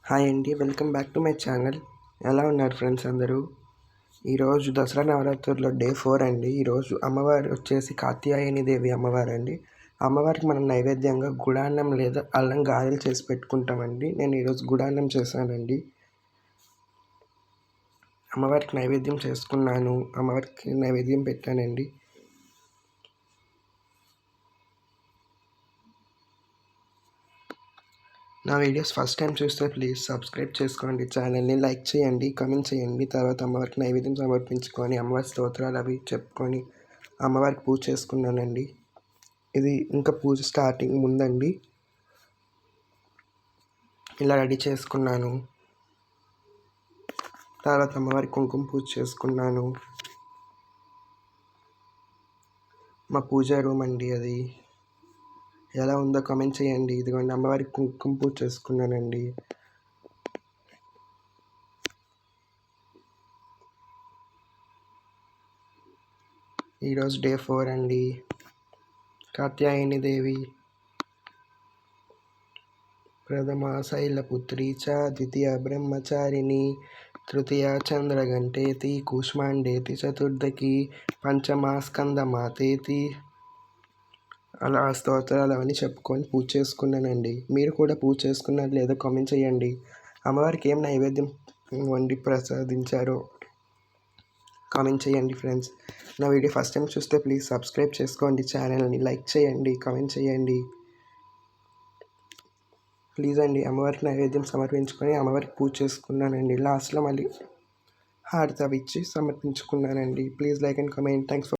Hi అండి, welcome back to my channel. ఎలా ఉన్నారు ఫ్రెండ్స్ అందరూ? ఈరోజు దసరా నవరాత్రుల్లో డే 4 అండి. ఈరోజు అమ్మవారు వచ్చేసి కాత్యాయని దేవి అమ్మవారు అండి. అమ్మవారికి మనం నైవేద్యంగా గుడాన్నం లేదా అల్లం గారెలు చేసి పెట్టుకుంటామండి. నేను ఈరోజు గుడాన్నం చేశానండి. అమ్మవారికి నైవేద్యం చేసుకున్నాను, అమ్మవారికి నైవేద్యం పెట్టానండి. నా వీడియోస్ ఫస్ట్ టైం చూస్తే ప్లీజ్ సబ్స్క్రైబ్ చేసుకోండి, ఛానల్ని లైక్ చేయండి, కామెంట్ చేయండి. తర్వాత అమ్మవారికి నైవేద్యం సమర్పించుకొని అమ్మవారి స్తోత్రాలు అవి చెప్పుకొని అమ్మవారికి పూజ చేసుకున్నానండి. ఇది ఇంకా పూజ స్టార్టింగ్ ముందండి. ఇలా రెడీ చేసుకున్నాను. తర్వాత అమ్మవారికి కుంకుమ పూజ చేసుకున్నాను. మా పూజా రూమ్ అండి అది. ఎలా ఉందో కామెంట్ చేయండి. ఇదిగోండి అమ్మవారికి కుంకుమ పూజ చేసుకున్నానండి. ఈరోజు డే 4 అండి. కాత్యాయని దేవి ప్రథమ శైలపుత్రి చ ద్వితీయ బ్రహ్మచారిణి తృతీయ చంద్రఘంటేతి కూష్మాండేతి చతుర్థకి పంచమ స్కందమాతేతి అలా స్తోత్రాలు అవన్నీ చెప్పుకొని పూజ చేసుకున్నానండి. మీరు కూడా పూజ చేసుకున్నారు లేదో కామెంట్ చేయండి. అమ్మవారికి ఏం నైవేద్యం వండి ప్రసాదించారో కామెంట్ చేయండి ఫ్రెండ్స్. నా వీడియో ఫస్ట్ టైం చూస్తే ప్లీజ్ సబ్స్క్రైబ్ చేసుకోండి, ఛానల్ని లైక్ చేయండి, కామెంట్ చేయండి ప్లీజ్ అండి. అమ్మవారికి నైవేద్యం సమర్పించుకొని అమ్మవారికి పూజ చేసుకున్నానండి. లాస్ట్లో మళ్ళీ హారతి అవి ఇచ్చి సమర్పించుకున్నానండి. Please like and comment. Thanks for